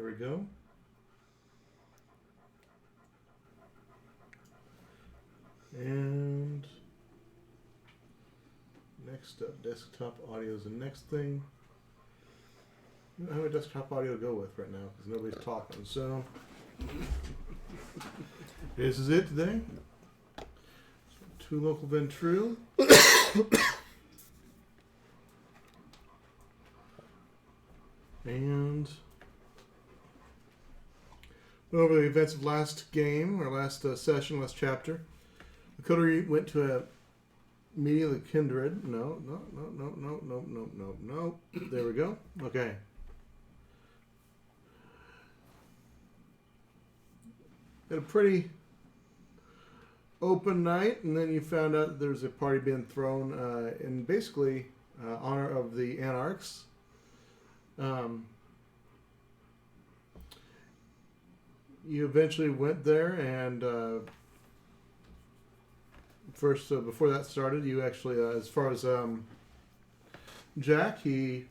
There we go. And next up, desktop audio is the next thing. I don't have a desktop audio to go with right now because nobody's talking. So this is it today. Two local Ventrue. And went over the events of last game, or last session, last chapter. The coterie went to a meeting of the kindred. No. There we go. Okay. Had a pretty open night, and then you found out there's a party being thrown in basically honor of the Anarchs. You eventually went there, and first, before that started, you actually, as far as Jack, he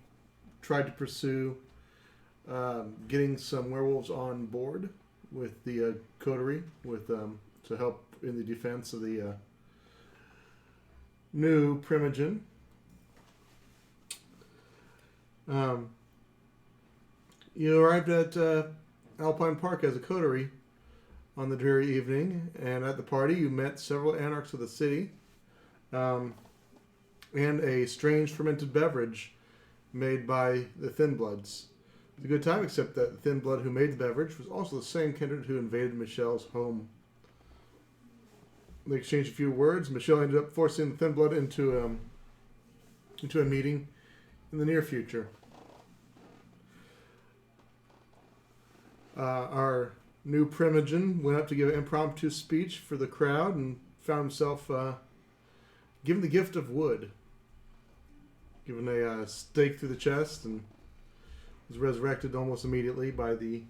tried to pursue getting some werewolves on board with the coterie, with to help in the defense of the new Primogen. You arrived at Alpine Park as a coterie on the dreary evening, and at the party you met several anarchs of the city and a strange fermented beverage made by the Thin Bloods. It was a good time, except that the Thin Blood who made the beverage was also the same kindred who invaded Michelle's home. They exchanged a few words. Michelle ended up forcing the Thin Blood into a meeting in the near future. Our new Primogen went up to give an impromptu speech for the crowd and found himself given the gift of wood. Given a stake through the chest, and was resurrected almost immediately by the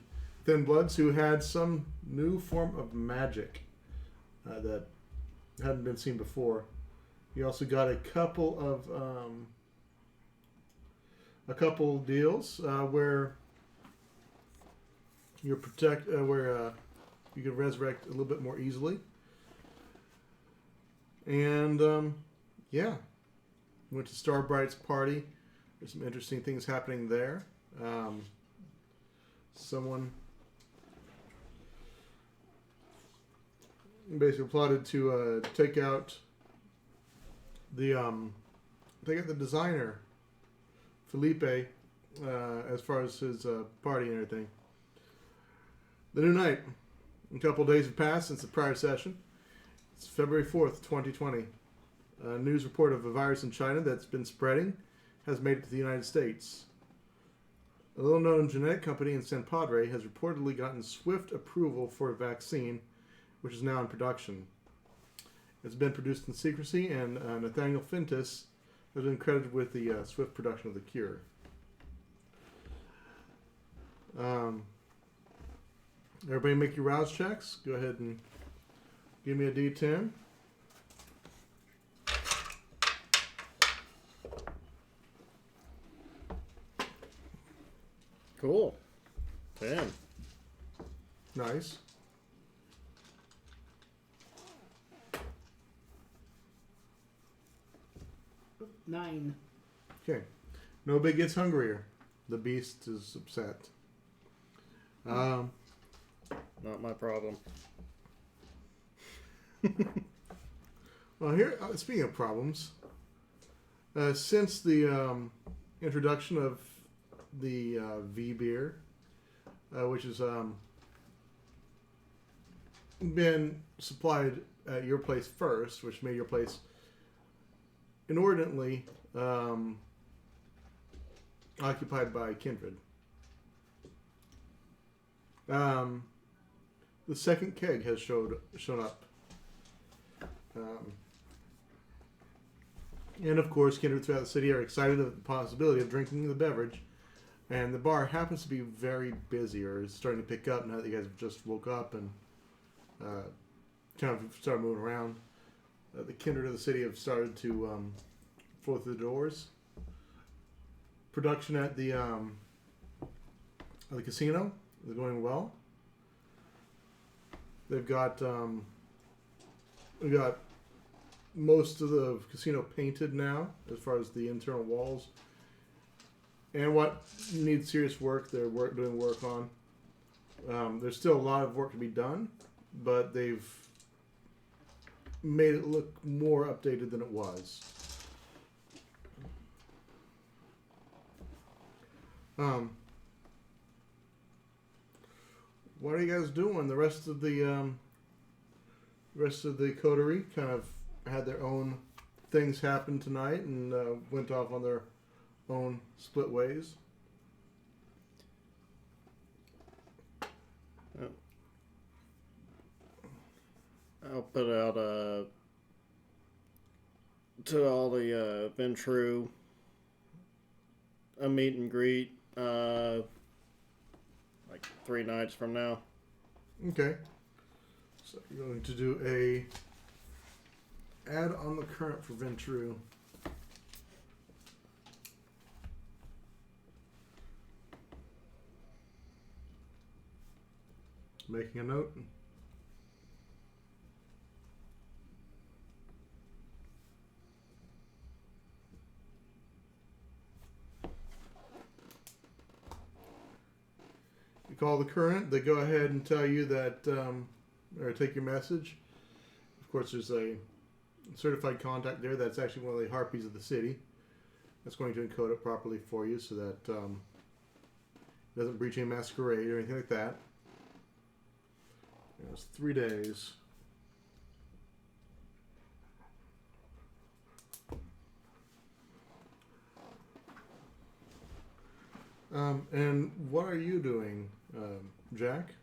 Thin Bloods, who had some new form of magic that hadn't been seen before. He also got a couple deals where you're where you can resurrect a little bit more easily. And went to Starbright's party. There's some interesting things happening there. Someone basically plotted to take out the designer Felipe as far as his party and everything. The new night. A couple days have passed since the prior session. It's February 4th, 2020. A news report of a virus in China that's been spreading has made it to the United States. A little-known genetic company in San Padre has reportedly gotten swift approval for a vaccine, which is now in production. It's been produced in secrecy, and Nathaniel Fintus has been credited with the swift production of the cure. Everybody make your rouse checks. Go ahead and give me a D10. Cool. 10. Nice. Nine. Okay. Nobody gets hungrier. The beast is upset. Not my problem. Well, here, speaking of problems, since the introduction of the V beer, which has been supplied at your place first, which made your place inordinately occupied by kindred. The second keg has shown up. And of course, kindred throughout the city are excited at the possibility of drinking the beverage. And the bar happens to be very busy, or is starting to pick up now that you guys have just woke up and kind of started moving around. The kindred of the city have started to flow through the doors. Production at the casino is going well. They've got we got most of the casino painted now, as far as the internal walls. And what needs serious work, they're doing work on. There's still a lot of work to be done, but they've made it look more updated than it was. What are you guys doing? The rest of the coterie kind of had their own things happen tonight and went off on their own split ways. I'll put out to all the Ventru a meet and greet like 3 nights from now. Okay. So you're going to do a add on the current for Ventru. Making a note. You call the current, they go ahead and tell you that, or take your message. Of course, there's a certified contact there that's actually one of the harpies of the city. That's going to encode it properly for you so that it doesn't breach any masquerade or anything like that. It's 3 days. And what are you doing, Jack?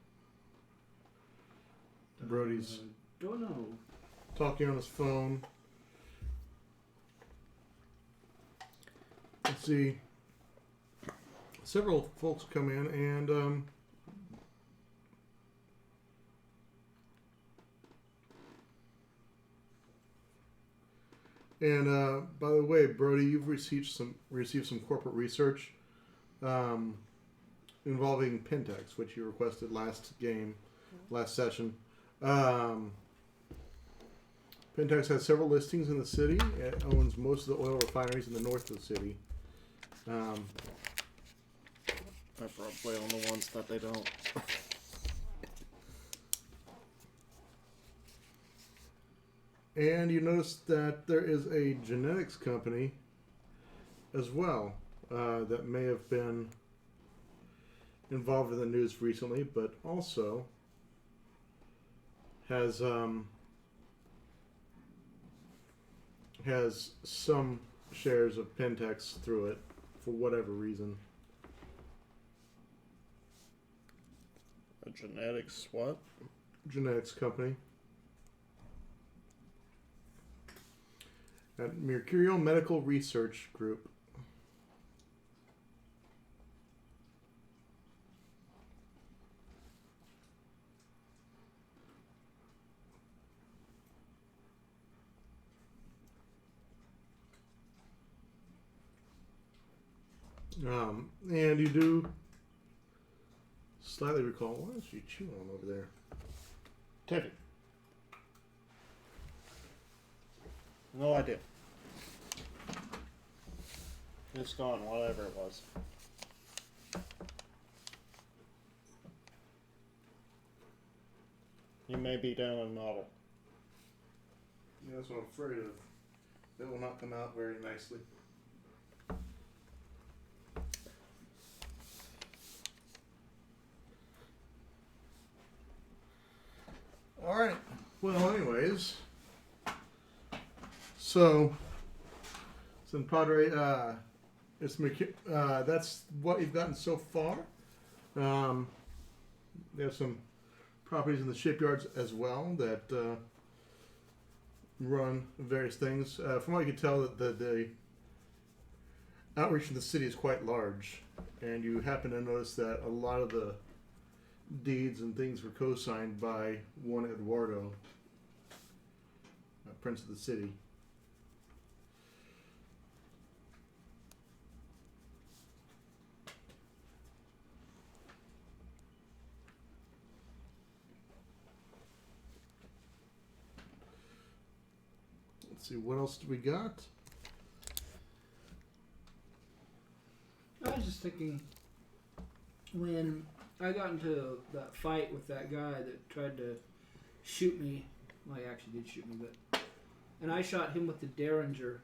Brody's Don't know. talking on his phone. Let's see. Several folks come in and by the way, Brody, you've received some corporate research involving Pentex, which you requested last session. Pentex has several listings in the city. It owns most of the oil refineries in the north of the city. I probably own the ones that they don't. And you notice that there is a genetics company as well that may have been involved in the news recently, but also has some shares of Pentex through it for whatever reason. A genetics what? Genetics company. At Mercurial Medical Research Group. And you do slightly recall, what is she chewing on over there? Tiffy. No idea. It's gone, whatever it was. You may be down a model. Yeah, that's what I'm afraid of. That will not come out very nicely. All right. Well, anyways, so Padre, that's what you've gotten so far. They have some properties in the shipyards as well that run various things. From what you can tell, the outreach from the city is quite large, and you happen to notice that a lot of the deeds and things were co-signed by one Eduardo, Prince of the City. Let's see, what else do we got? I was just thinking when I got into that fight with that guy that tried to shoot me. Well, he actually did shoot me, and I shot him with the Derringer.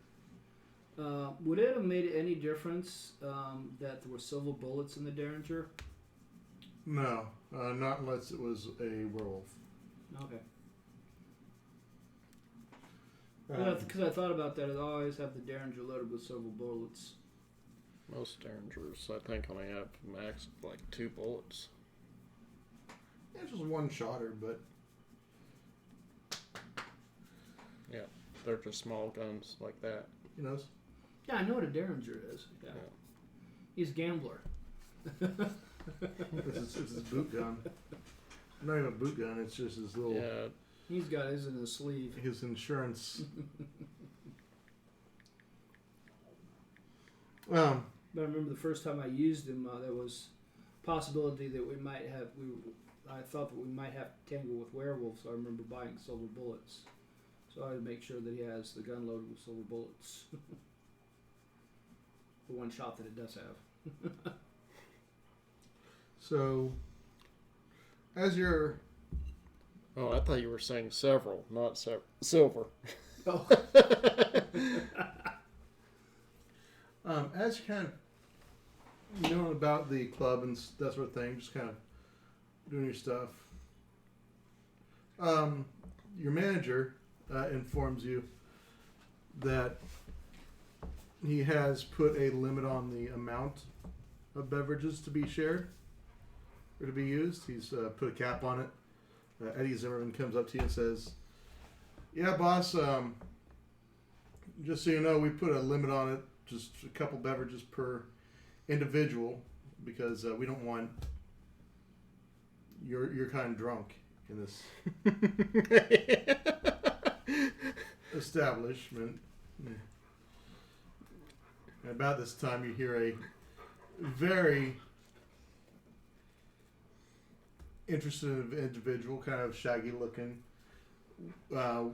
Would it have made any difference that there were silver bullets in the Derringer? No, not unless it was a werewolf. Okay. Um, Because I thought about that, I always have the Derringer loaded with silver bullets. Most Derringers, I think, only have max of like 2 bullets. yeah, it's just one shotter, but They're just small guns like that. you know, Yeah, I know what a Derringer is. Yeah. Yeah. He's a gambler. it's his boot gun. Not even a boot gun. It's just his little Yeah, He's got his in his sleeve. his insurance. But I remember the first time I used him, there was possibility that we might have. I thought that we might have to tangle with werewolves. So I remember buying silver bullets. So I had to make sure that he has the gun loaded with silver bullets. The one shot that it does have. So, as you're oh, I thought you were saying several, not silver. Oh. as you kind of knowing about the club and that sort of thing, just kind of doing your stuff. Your manager informs you that he has put a limit on the amount of beverages to be shared or to be used. He's put a cap on it. Eddie Zimmerman comes up to you and says, "Yeah, boss. Just so you know, we put a limit on it. Just a couple beverages per individual because we don't want your kind drunk in this establishment." And about this time, you hear a very interested individual, kind of shaggy looking, up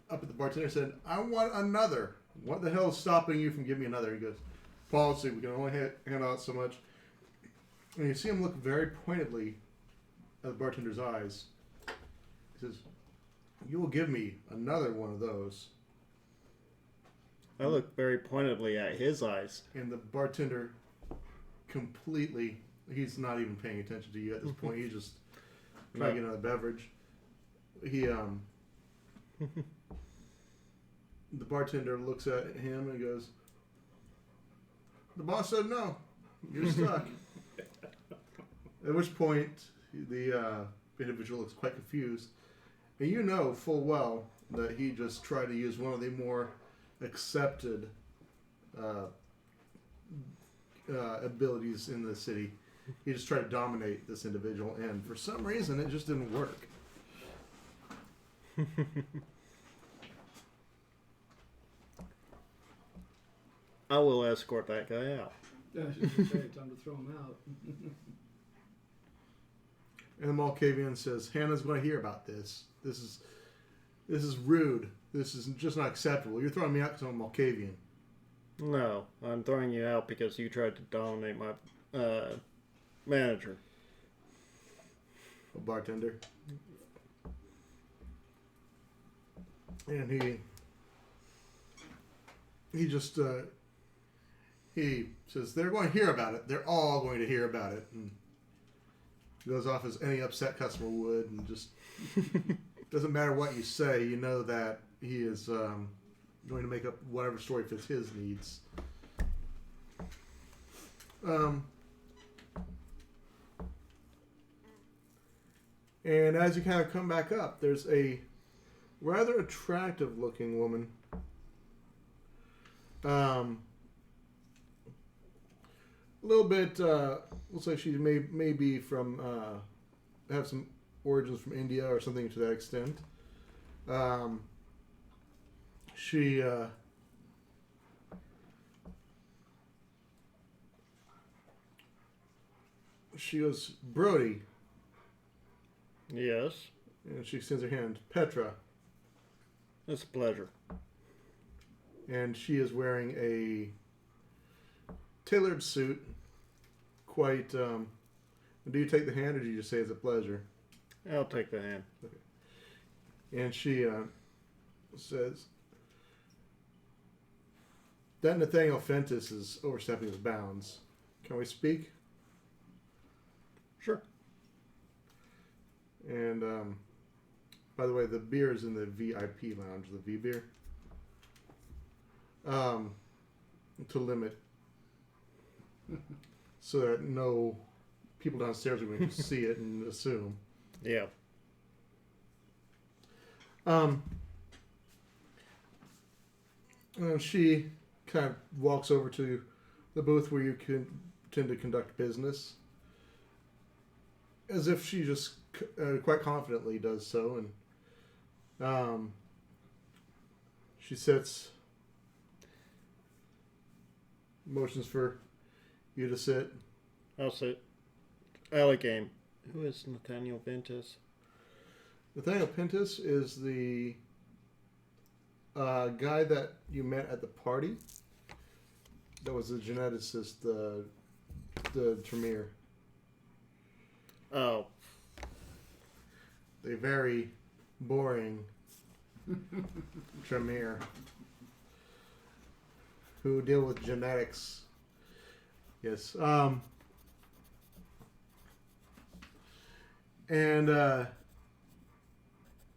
at the bartender, said, "I want another. What the hell is stopping you from giving me another?" He goes, "Policy, we can only hand out so much." And you see him look very pointedly at the bartender's eyes. He says, "You will give me another one of those." I look very pointedly at his eyes. And the bartender completely, he's not even paying attention to you at this point. He's just trying to get another beverage. He, the bartender looks at him and goes, "The boss said no. You're stuck." At which point, the individual looks quite confused. And you know full well that he just tried to use one of the more accepted abilities in the city. He just tried to dominate this individual, and for some reason, it just didn't work. I will escort that guy out. I was just gonna say, time to throw him out. And the Malkavian says, "Hannah's going to hear about this. This is rude. This is just not acceptable. You're throwing me out because I'm a Malkavian." No, I'm throwing you out because you tried to dominate my manager. A bartender. And he just he says, "They're going to hear about it. They're all going to hear about it." And goes off as any upset customer would, and just doesn't matter what you say, you know that he is going to make up whatever story fits his needs. And as you kind of come back up, there's a rather attractive looking woman. A little bit, looks like she may be from, have some origins from India or something to that extent. She goes, "Brody," Yes. and she extends her hand. "Petra." It's a pleasure. And she is wearing a tailored suit. Quite. Do you take the hand, or do you just say it's a pleasure? I'll take the hand. And she says that Nathaniel Fentis is overstepping his bounds. Can we speak? Sure. And by the way, the beer is in the VIP lounge, the V beer. To limit, so that no people downstairs are going to see it and assume. Yeah. She kind of walks over to the booth where you can tend to conduct business, as if she just quite confidently does so, and she sits, motions for you to sit. I'll sit. Alley game. Who is Nathaniel Ventus? Nathaniel Pintus is the guy that you met at the party. That was the geneticist, the Tremere. Oh. The very boring Tremere who deal with genetics. Yes. And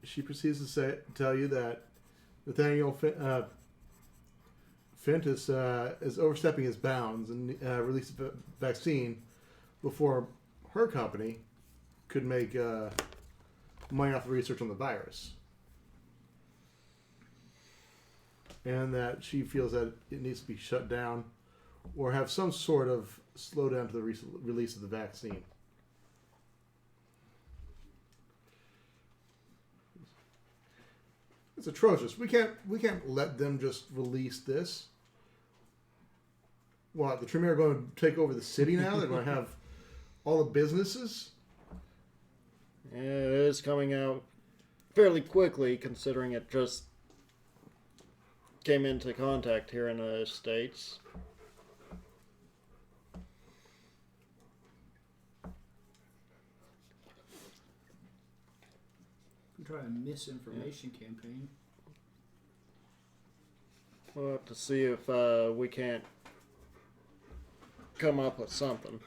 she proceeds to tell you that Nathaniel Fentis is overstepping his bounds and released a vaccine before her company could make money off the research on the virus. And that she feels that it needs to be shut down or have some sort of slowdown to the release of the vaccine. It's atrocious. We can't let them just release this. What, the Tremere are going to take over the city now? They're going to have all the businesses? Yeah, it is coming out fairly quickly, considering it just came into contact here in the States. Try a misinformation campaign. We'll have to see if we can't come up with something.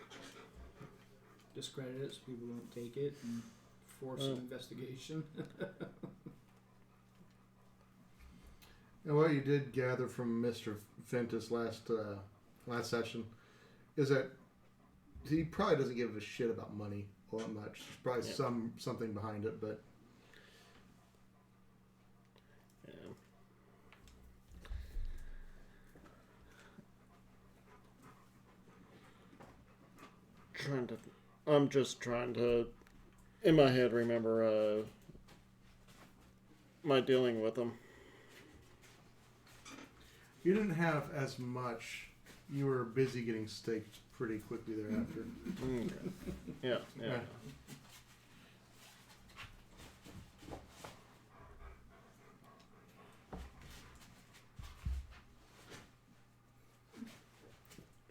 Discredit it so people don't take it and force an investigation. And what you did gather from Mr. Fentis last session is that he probably doesn't give a shit about money all that much. There's probably something behind it, but I'm just trying to, in my head, remember my dealing with them. you didn't have as much. You were busy getting staked pretty quickly thereafter. Okay. Yeah.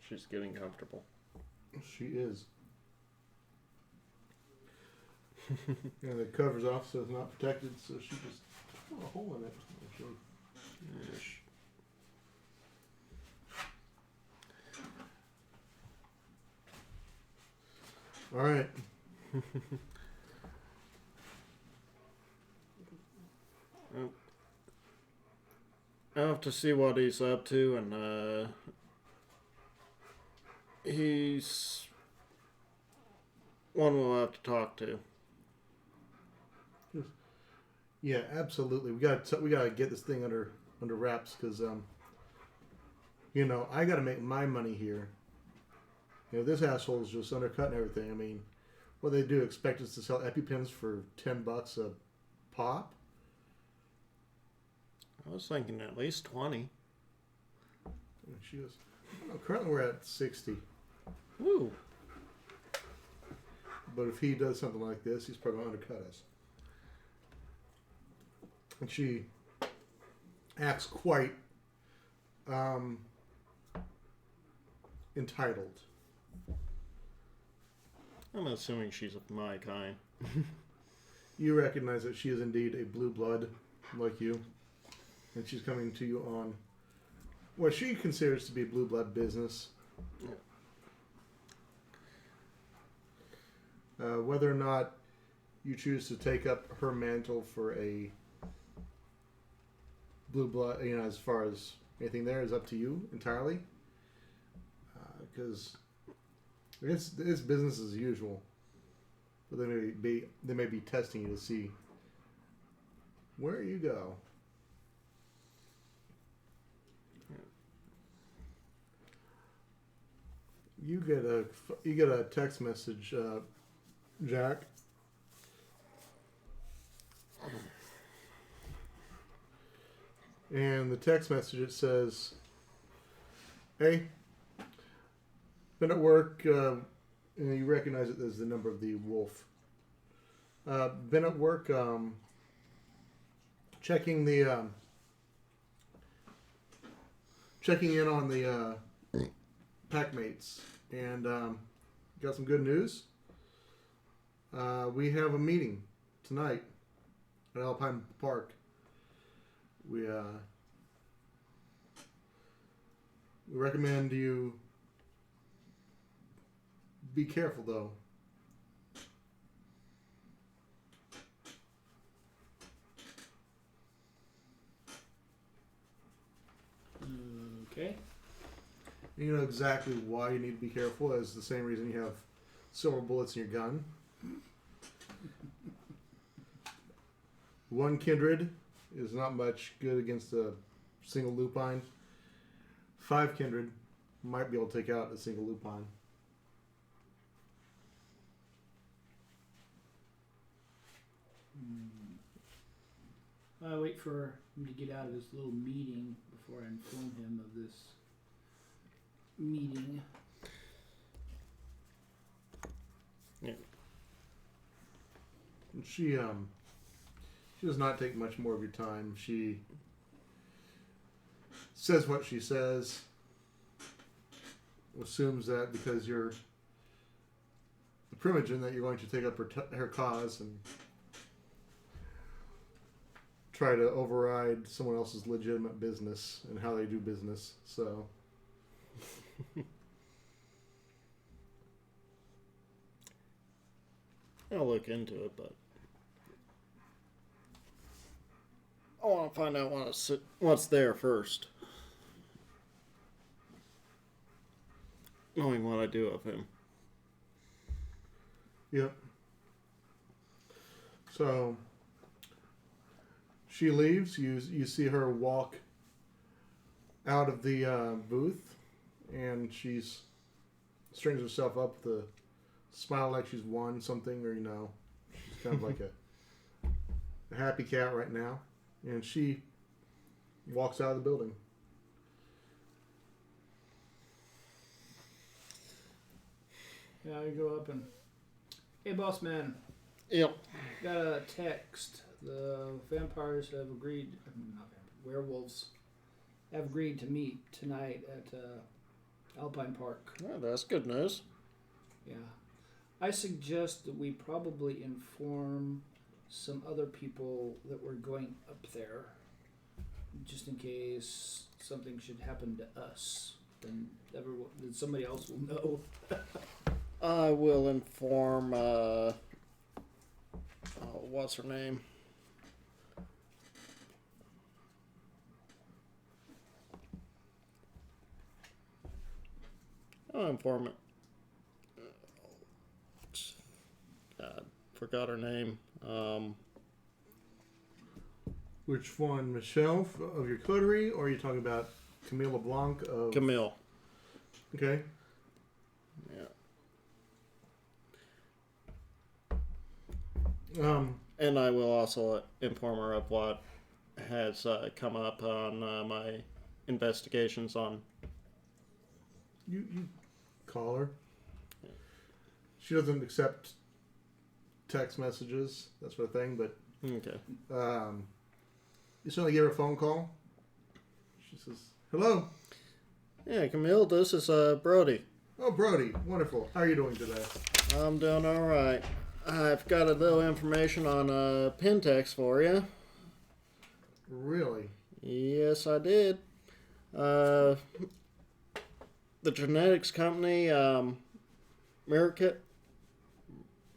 She's getting comfortable. She is. Yeah, the cover's off, so it's not protected. So she just put a hole in it. Actually. All right. I'll have to see what he's up to, and he's one we'll have to talk to. Yeah, absolutely. We got to get this thing under wraps because I got to make my money here. This asshole's just undercutting everything. I mean, what they do, expect us to sell EpiPens for $10 a pop? I was thinking at least 20. And she goes, currently we're at 60. Woo. But if he does something like this, he's probably going to undercut us. And she acts quite entitled. I'm assuming she's of my kind. You recognize that she is indeed a blue blood like you, and she's coming to you on what she considers to be blue blood business. Whether or not you choose to take up her mantle for a blue blood, as far as anything there is up to you entirely. Because it's business as usual, but they may be testing you to see where you go. You get a text message, Jack. And the text message, it says, "Hey, been at work," and you recognize it as the number of the wolf. Been at work, checking in on the pack mates, and got some good news. We have a meeting tonight at Alpine Park. We recommend you be careful, though. Okay. You know exactly why you need to be careful, as the same reason you have silver bullets in your gun. One kindred is not much good against a single lupine. 5 kindred might be able to take out a single lupine. I wait for him to get out of his little meeting before I inform him of this meeting. Yeah. She does not take much more of your time. She says what she says. Assumes that because you're the Primogen that you're going to take up her cause and try to override someone else's legitimate business and how they do business. So I'll look into it, but I want to find out what's there first. Knowing what I do of him. Yep. So she leaves. You see her walk out of the booth, and she's strings herself up with a smile like she's won something, or she's kind of like a happy cat right now. And she walks out of the building. Yeah, I go up and, hey, boss man. Yep. Got a text. The vampires have agreed, not vampires, werewolves have agreed to meet tonight at Alpine Park. Well, that's good news. Yeah. I suggest that we probably inform some other people that we're going up there, just in case something should happen to us. Then somebody else will know. I will inform, what's her name? I'll inform it. God, forgot her name. Which one, Michelle of your coterie, or are you talking about Camille LeBlanc of... Camille. Okay. Yeah. And I will also inform her of what has come up on my investigations on... You call her. Yeah. She doesn't accept text messages, that sort of thing, but okay. You certainly give her a phone call. She says, "Hello." Yeah, Camille, this is Brody. Oh, Brody. Wonderful. How are you doing today? I'm doing alright. I've got a little information on Pentex for you. Really? Yes, I did. The genetics company,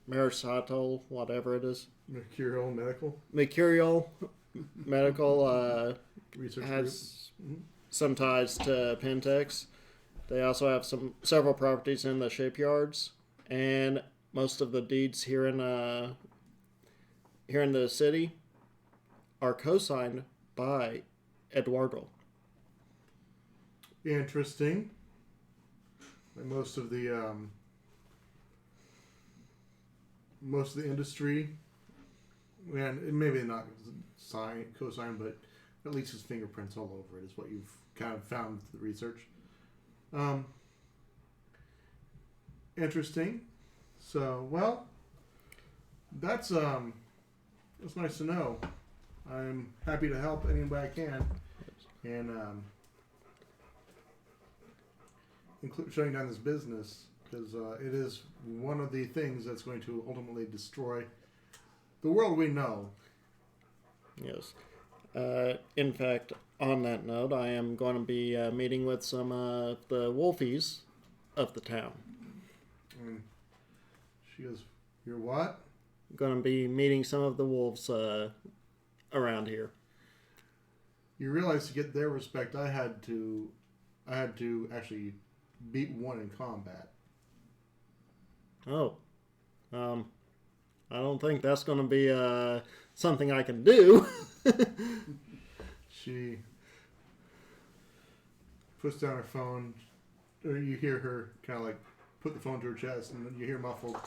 Marisato, whatever it is. Mercurial Medical Mercurial Medical Research has Group. some ties to Pentex. They also have several properties in the shipyards, and most of the deeds here in the city are co-signed by Eduardo. Interesting. Like most of the industry, and maybe not co-signed, but at least his fingerprints all over it is what you've kind of found through the research. Interesting. So, well, that's nice to know. I'm happy to help any way I can, and include shutting down this business because it is one of the things that's going to ultimately destroy the world we know. Yes. In fact, on that note, I am going to be meeting with some of the wolfies of the town. And she goes, "You're what?" Going to be meeting some of the wolves around here. You realize to get their respect, I had to actually beat one in combat. Oh. I don't think that's going to be something I can do. She puts down her phone, or you hear her kind of like put the phone to her chest, and then you hear muffled.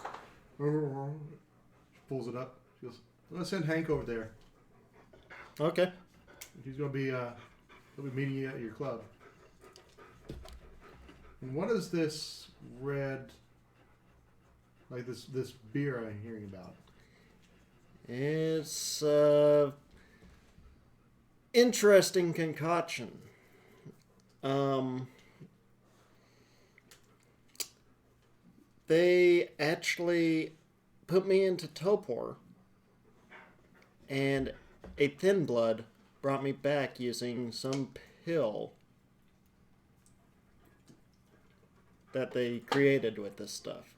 She pulls it up. She goes, "Let's send Hank over there. Okay. He's gonna be he'll be meeting you at your club." And what is this red, like this beer I'm hearing about? It's interesting concoction. They actually put me into torpor, and a thin blood brought me back using some pill that they created with this stuff.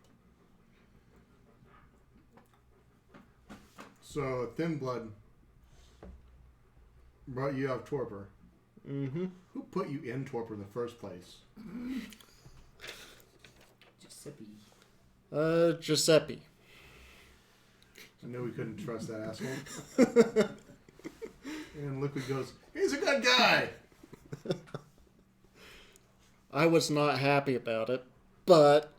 So thin blood brought you out of torpor. Mm-hmm. Who put you in torpor in the first place? Giuseppe. Giuseppe. I knew we couldn't trust that asshole. And Liquid goes, "He's a good guy." I was not happy about it, but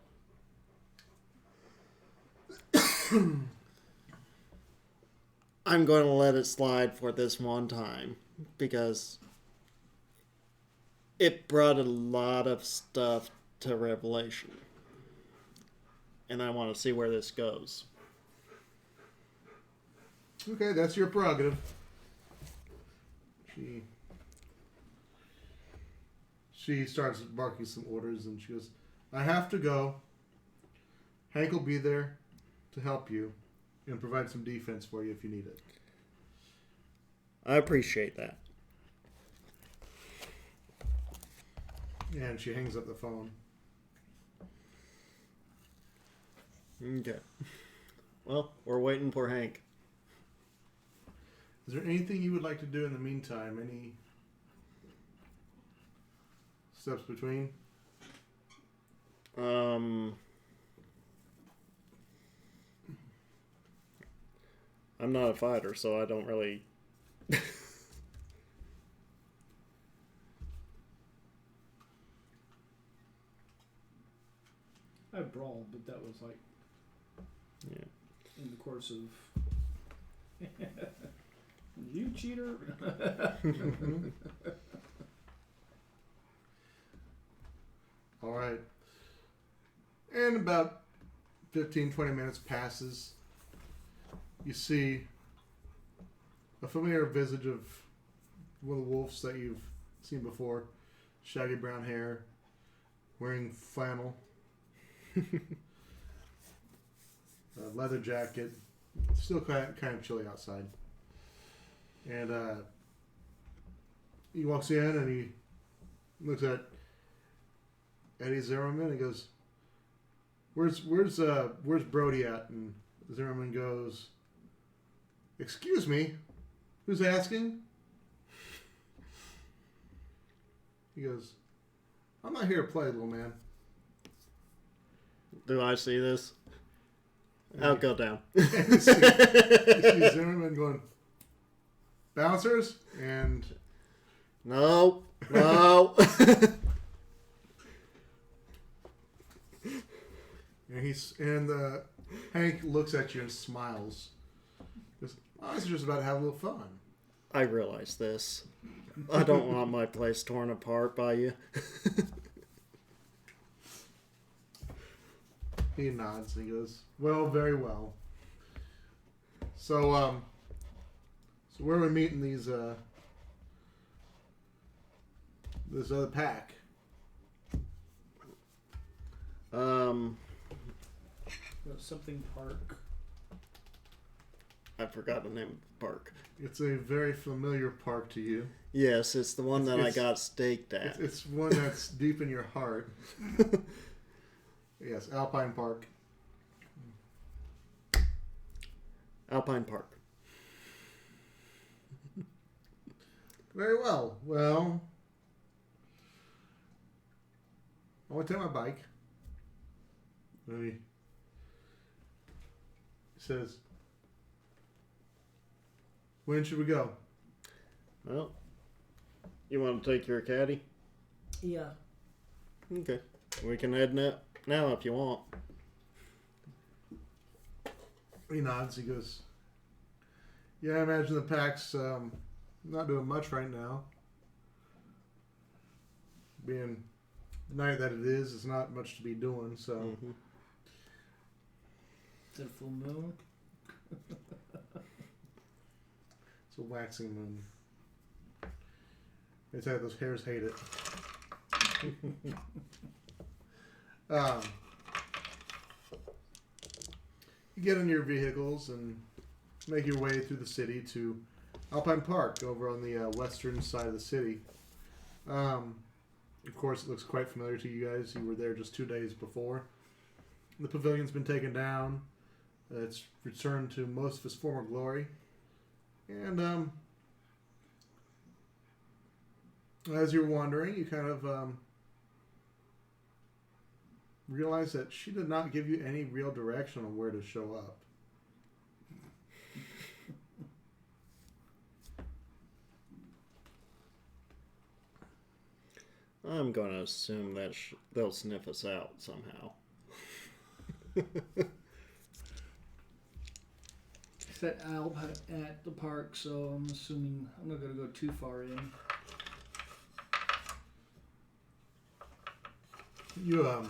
I'm going to let it slide for this one time because it brought a lot of stuff to Revelation. And I want to see where this goes. Okay, that's your prerogative. She starts barking some orders, and she goes, "I have to go. Hank will be there to help you and provide some defense for you if you need it." I appreciate that. And she hangs up the phone. Okay. Well, we're waiting for Hank. Is there anything you would like to do in the meantime? Any steps between? I'm not a fighter, so I don't really... I brawled, but that was like in the course of you cheater. All right. And about 15-20 minutes passes. You see a familiar visage of one of the wolves that you've seen before. Shaggy brown hair, wearing flannel, leather jacket. Still kind of chilly outside. And he walks in and he looks at Eddie Zimmerman and goes, "Where's Brody at?" And Zimmerman goes, "Excuse me, who's asking?" He goes, "I'm not here to play, little man." Do I see this? I'll go down. You see Zimmerman going, "Bouncers?" And No. Hank looks at you and smiles. Goes, "I was just about to have a little fun." I realize this. I don't want my place torn apart by you. He nods and he goes, "Well, very well. So where are we meeting these this other pack?" Something park. I forgot the name of the park. It's a very familiar park to you. Yes, it's the one that I It's- got staked at. It's one that's deep in your heart. Yes, Alpine Park. Alpine Park. Very well. Well, I want to take my bike. And he says, "When should we go?" Well, you want to take your caddy? Yeah. Okay. We can head now if you want. He nods. He goes, "Yeah, I imagine the pack's not doing much right now. Being the night that it is, it's not much to be doing, so..." Mm-hmm. Is it a full moon? It's a waxing moon. They say those hares hate it. You get in your vehicles and make your way through the city to Alpine Park over on the western side of the city. Of course, it looks quite familiar to you guys. You were there just 2 days before. The pavilion's been taken down. It's returned to most of its former glory. And as you're wandering, you kind of realize that she did not give you any real direction on where to show up. I'm going to assume that they'll sniff us out somehow. Set Alp at the park, so I'm assuming I'm not going to go too far in. You know,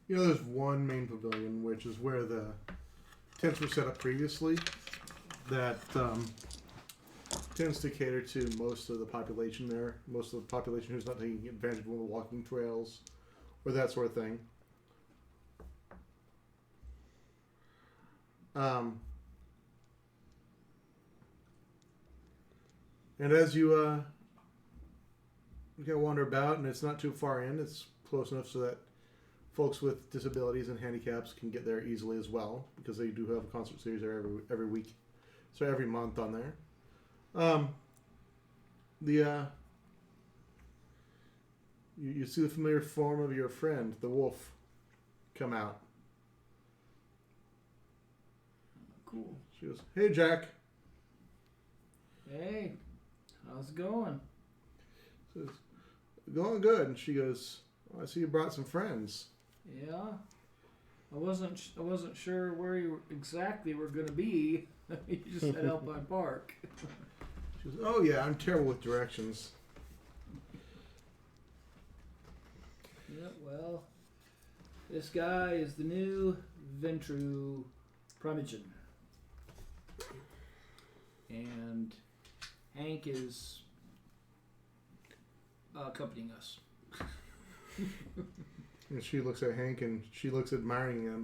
there's one main pavilion, which is where the tents were set up previously, that tends to cater to most of the population there. Most of the population who's not taking advantage of one of the walking trails or that sort of thing. And as you kind of wander about, and it's not too far in, it's close enough so that folks with disabilities and handicaps can get there easily as well, because they do have a concert series there every week, so every month on there. You see the familiar form of your friend, the wolf, come out. Cool. She goes, "Hey, Jack." Hey, how's it going? Says, "Going good." And she goes, "Oh, I see you brought some friends." Yeah. I wasn't sure where you exactly were going to be. You just said Alpine Park. She goes, "Oh yeah, I'm terrible with directions." Yeah, well, this guy is the new Ventru Primogen. And Hank is accompanying us. And she looks at Hank and she looks admiringly at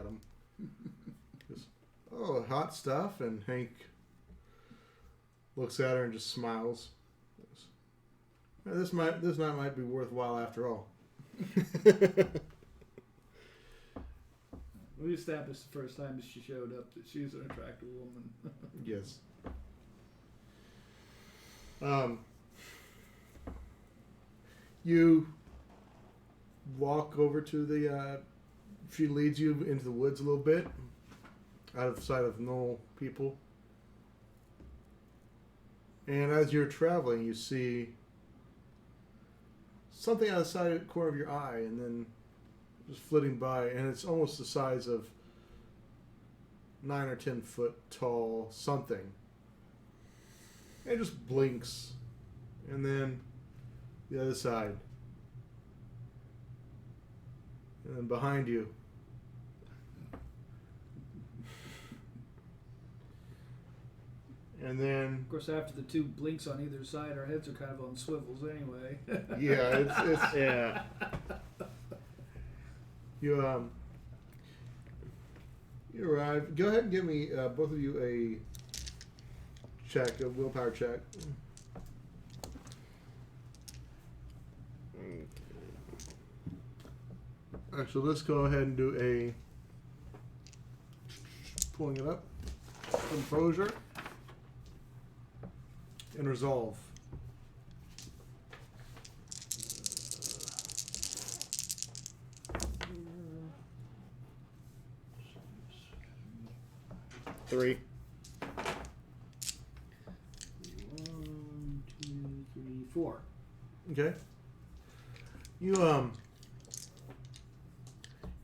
him. Goes, oh, hot stuff. And Hank looks at her and just smiles. Goes, this night might be worthwhile after all. We established the first time she showed up that she's an attractive woman. Yes. You walk over to the. She leads you into the woods a little bit, out of sight of normal people. And as you're traveling, you see something out of the side of the corner of your eye, and then just flitting by, and it's almost the size of 9 or 10 foot tall something. And it just blinks, and then the other side, and then behind you. And then, Of course, after the two blinks on either side, our heads are kind of on swivels anyway. yeah, it's Yeah. you arrive. Go ahead and give me both of you a willpower check. Actually, let's go ahead and do a pulling it up. Composure and resolve. Three. 1, 2, 3, 4. Okay.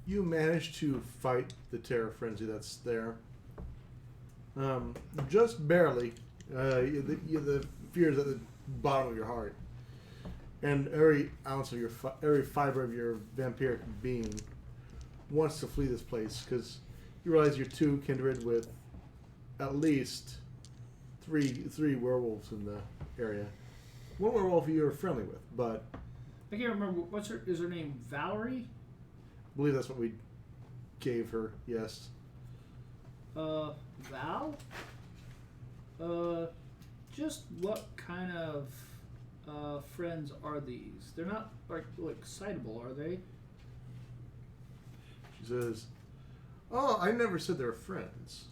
You manage to fight the terror frenzy that's there. Just barely. The fear is at the bottom of your heart, and every ounce of every fiber of your vampiric being wants to flee this place because you realize you're too kindred with at least three werewolves in the area. One werewolf you're friendly with, but I can't remember. Is her name Valerie? I believe that's what we gave her. Yes. Val? Just what kind of friends are these? They're not like excitable, are they? She says, "Oh, I never said they're friends."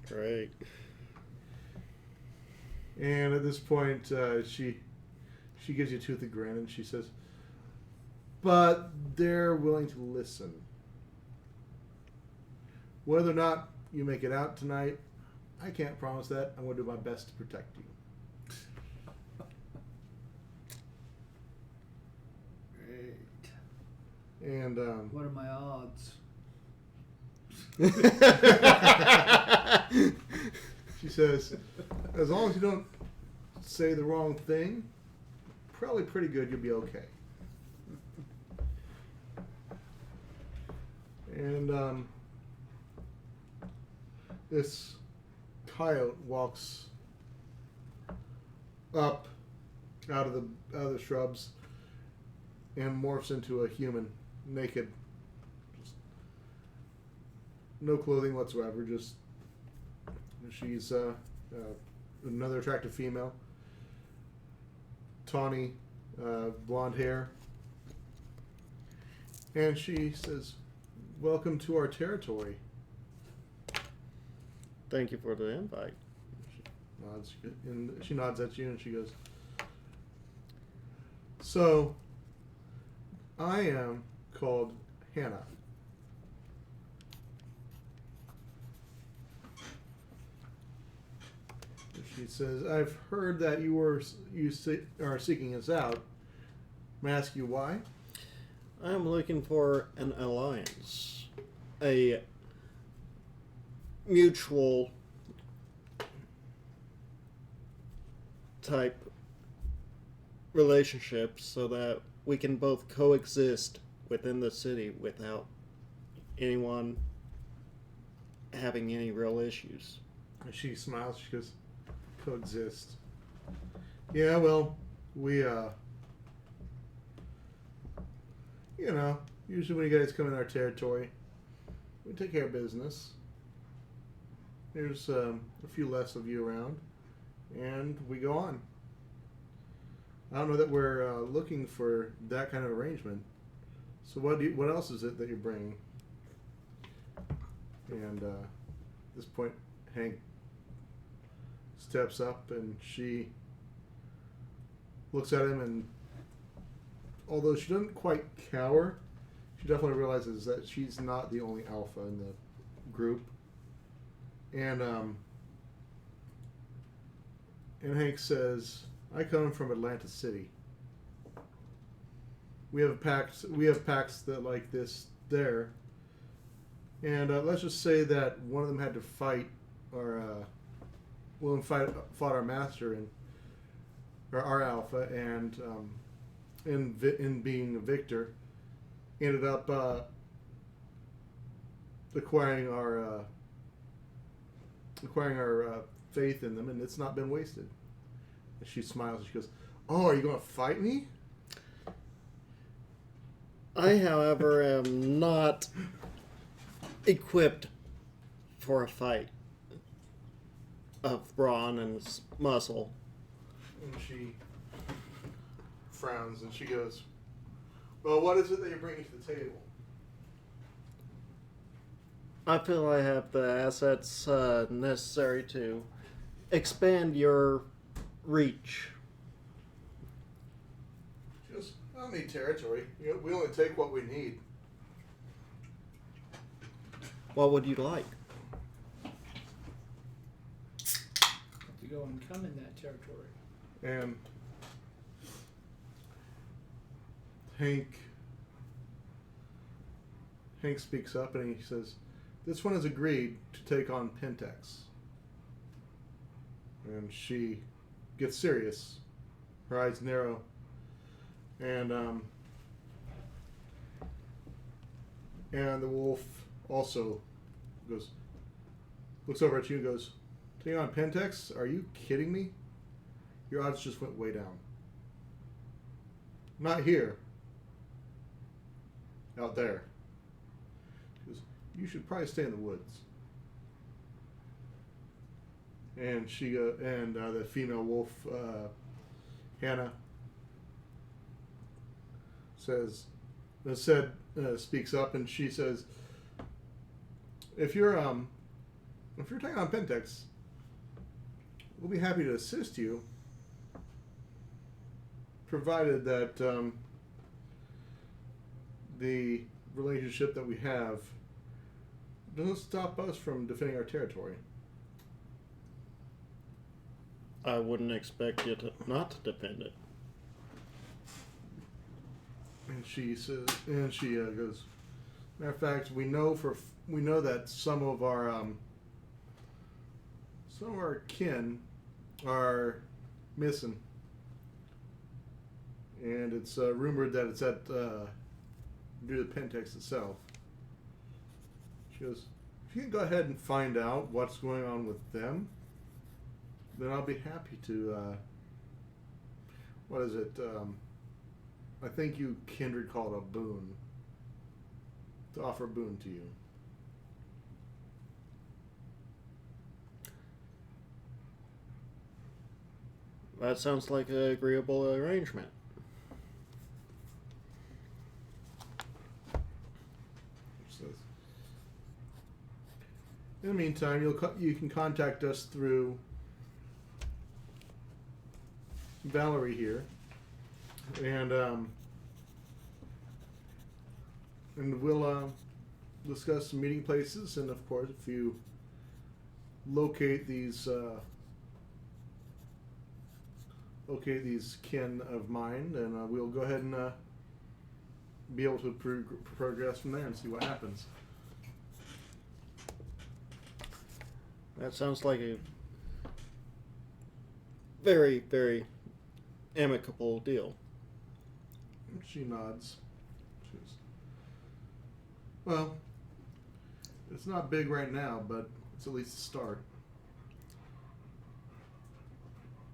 Great. And at this point, she gives you a toothy grin and she says, "But they're willing to listen. Whether or not you make it out tonight, I can't promise that. I'm going to do my best to protect you." Great. And What are my odds? she says, "As long as you don't say the wrong thing, probably pretty good. You'll be okay." And this coyote walks up out of the shrubs and morphs into a human, naked, just no clothing whatsoever. Just she's another attractive female, tawny, blonde hair, and she says, "Welcome to our territory." Thank you for the invite. She nods at you and she goes, "So, I am called Hannah. She says, "I've heard that you are seeking us out. May I ask you why?" I'm looking for an alliance. A mutual type relationship so that we can both coexist within the city without anyone having any real issues. And she smiles. She goes, coexist. Yeah, well, we, usually when you guys come in our territory, we take care of business. There's a few less of you around, and we go on. I don't know that we're looking for that kind of arrangement. So what else is it that you're bringing? And at this point, Hank steps up, and she looks at him, and although she doesn't quite cower, she definitely realizes that she's not the only alpha in the group. And Hank says, "I come from Atlantic City. We have packs that like this there, and let's just say that one of them had to fight fought our master and our alpha, and in being a victor, ended up acquiring our faith in them, and it's not been wasted." And she smiles and she goes, "Oh, are you going to fight me?" I, however, am not equipped for a fight of brawn and muscle. And she frowns and she goes, "Well, what is it that you're bringing to the table?" I feel I have the assets necessary to expand your reach. She goes, "I don't need territory. We only take what we need." What would you like? To go and come in that territory. And Hank speaks up and he says, "This one has agreed to take on Pentex." And she gets serious. Her eyes narrow. And the wolf also looks over at you and goes, "Taking on Pentex? Are you kidding me? Your odds just went way down. Not here. Out there." She goes, "You should probably stay in the woods." And the female wolf, Hannah, speaks up, and she says, if you're taking on Pentex, we'll be happy to assist you, provided that the relationship that we have doesn't stop us from defending our territory." I wouldn't expect you to not to defend it. And she says, goes, "Matter of fact, we know that some of our kin are missing, and it's rumored that it's at due to Pentex itself." She goes, "If you can go ahead and find out what's going on with them, then I'll be happy to, what is it, I think you kindred call it a boon, to offer a boon to you." That sounds like an agreeable arrangement. She says, "In the meantime, you can contact us through Valerie here, and we'll discuss some meeting places, and of course, if you locate these kin of mine, then we'll go ahead and be able to progress from there and see what happens." That sounds like a very, very amicable deal. She nods. She goes, "Well, it's not big right now, but it's at least a start."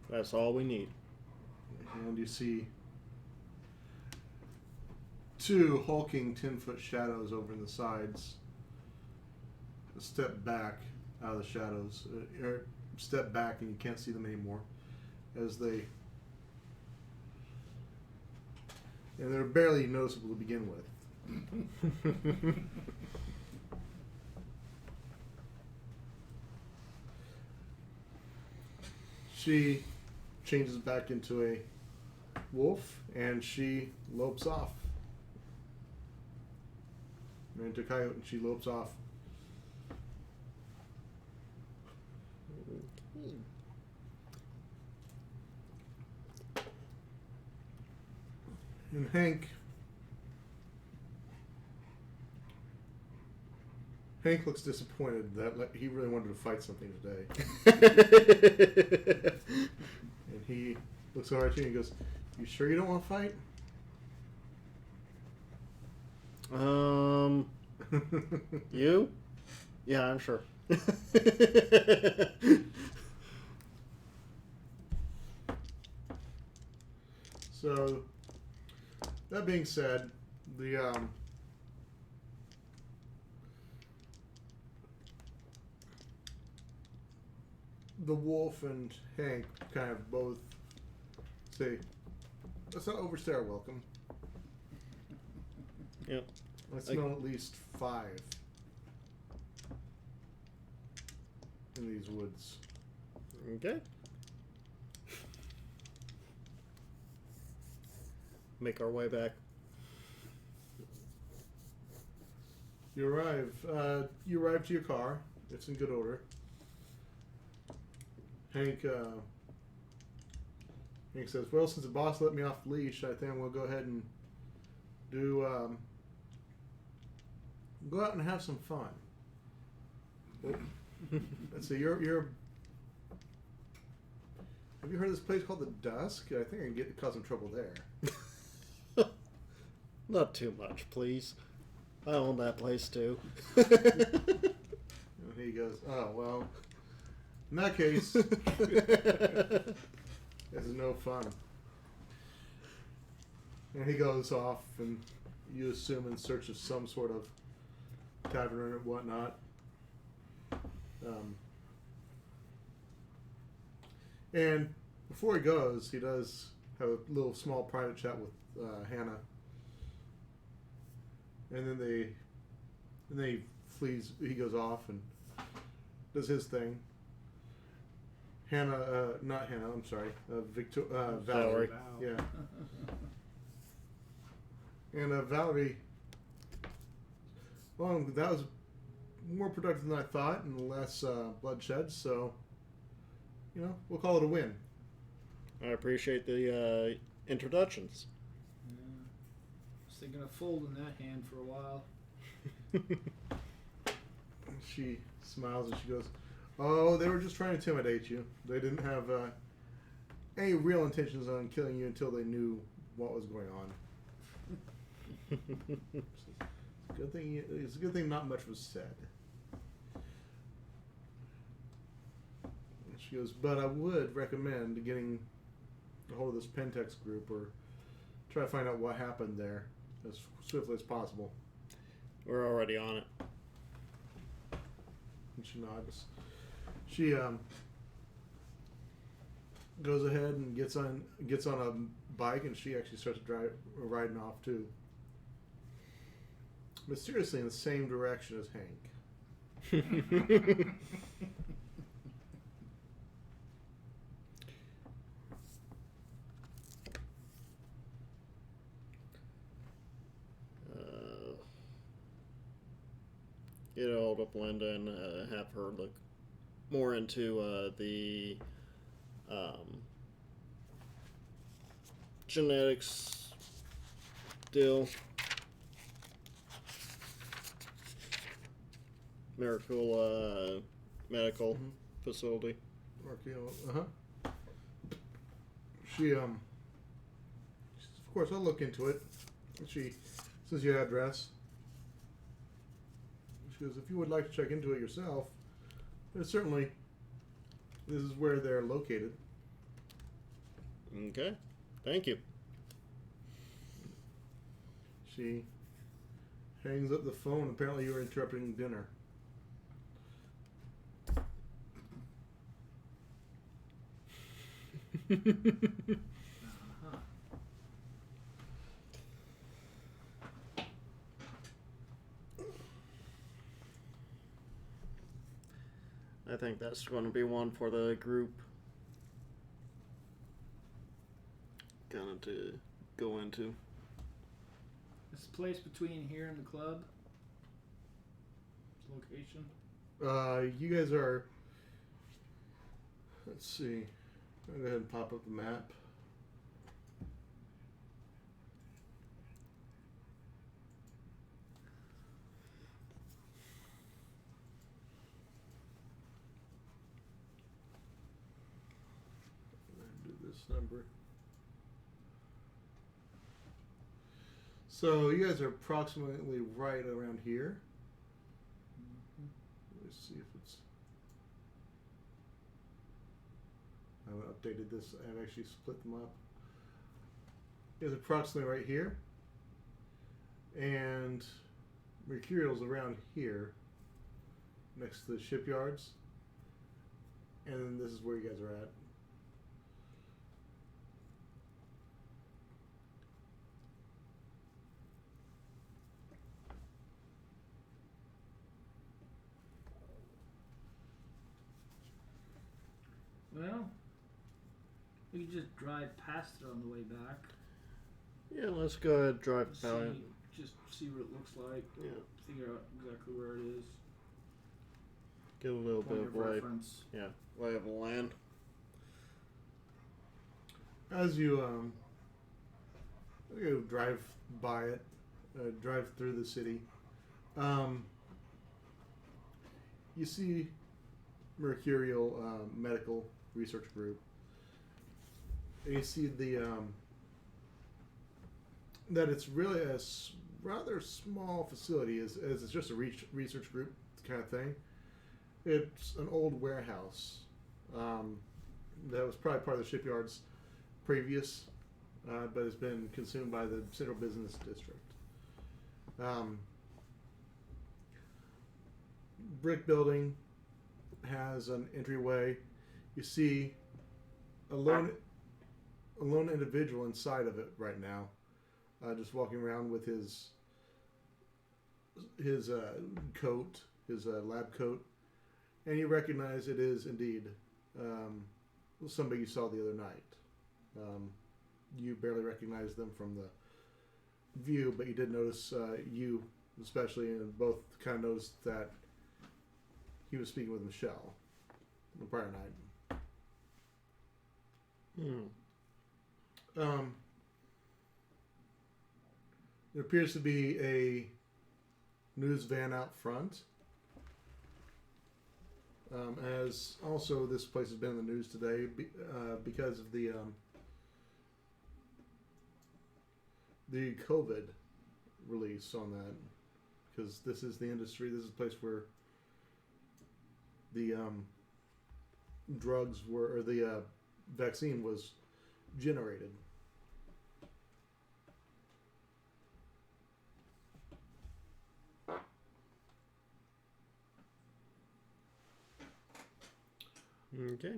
That's all we need. And you see two hulking 10-foot shadows over in the sides step back out of the shadows, or step back and you can't see them anymore as they, and they're barely noticeable to begin with. She changes back into a wolf and she lopes off. Into a coyote and she lopes off. And Hank looks disappointed that he really wanted to fight something today. And he looks over at you and he goes, "You sure you don't want to fight?" You? Yeah, I'm sure. So, that being said, the wolf and Hank kind of both say, "Let's not overstay our welcome." Yep. I smell at least 5 in these woods. Okay. Make our way back. You arrive. You arrive to your car. It's in good order. Hank says, "Well, since the boss let me off the leash, I think I'm gonna go ahead and do go out and have some fun." Let's see. You're. Have you heard of this place called the Dusk? I think I can cause some trouble there. Not too much, please. I own that place too. And he goes, "Oh well. In that case, this is no fun." And he goes off, and you assume in search of some sort of tavern or whatnot. And before he goes, he does have a little small private chat with Hannah. And then he flees. He goes off and does his thing. Not Hannah. I'm sorry, Valerie. Valerie. Yeah. And Valerie. Well, that was more productive than I thought, and less bloodshed. So, we'll call it a win. I appreciate the introductions. Yeah. I was thinking of folding that hand for a while. She smiles and she goes, "Oh, they were just trying to intimidate you. They didn't have any real intentions on killing you until they knew what was going on." It's a good thing not much was said. And she goes, "But I would recommend getting a hold of this Pentex group or try to find out what happened there as swiftly as possible." We're already on it. And she nods. She goes ahead and gets on a bike, and she actually starts riding off too. Mysteriously in the same direction as Hank. Get a hold of Linda and have her look more into the genetics deal. Miracle Medical Facility. She of course, I'll look into it. She says your address. She goes, "If you would like to check into it yourself, certainly this is where they're located." Okay. Thank you. She hangs up the phone. Apparently, you were interrupting dinner. Uh-huh. I think that's going to be one for the group. Kind of to go into. This place between here and the club. Location. You guys are. Let's see. I'll go ahead and pop up the map. Do this number. So you guys are approximately right around here. Let's see if it's. I haven't updated this. I've actually split them up. It's approximately right here, and Mercurial's around here, next to the shipyards, and then this is where you guys are at. Well, we could just drive past it on the way back. Yeah, let's go ahead and drive by it. Just see what it looks like. Yeah. Figure out exactly where it is. Get a little bit Point of of lay. reference. Yeah, lay of the land. As you drive by it, drive through the city, you see Mercurial Medical Research Group. And you see the that it's really a rather small facility, as it's just a research group kind of thing. It's an old warehouse that was probably part of the shipyard's previous, but has been consumed by the Central Business District. Brick building has an entryway. You see a lone individual inside of it right now, just walking around with his coat, his lab coat, and you recognize it is indeed somebody you saw the other night. You barely recognize them from the view, but you did notice you especially, and both kind of noticed that he was speaking with Michelle the prior night. There appears to be a news van out front. As also this place has been in the news today because of the COVID release on that. Because this is the industry, this is a place where the drugs were, or the vaccine was generated. Okay.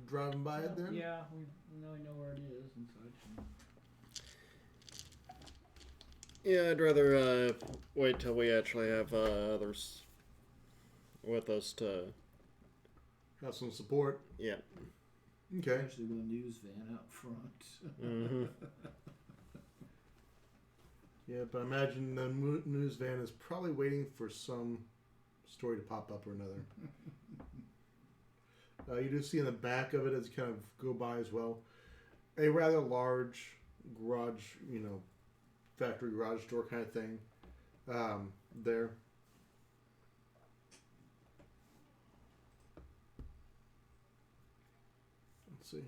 Driving by it then? Yeah, we know where it is and such. Yeah, I'd rather wait till we actually have others with us to. Have some support. Yeah. Okay. Especially with a news van out front. Mm-hmm. Yeah, but I imagine the news van is probably waiting for some story to pop up or another. You do see in the back of it, as you kind of go by as well, a rather large garage, factory garage door kind of thing there. Let's see.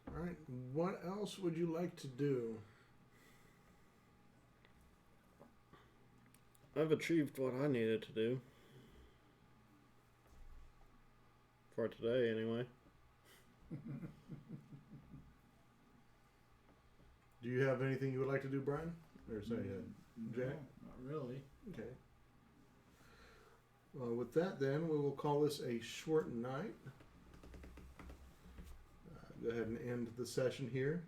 All right, what else would you like to do? I've achieved what I needed to do. far today, anyway. Do you have anything you would like to do, Brian? Or say, Jack? No, not really. Okay. Well, with that, then, we will call this a short night. Go ahead and end the session here.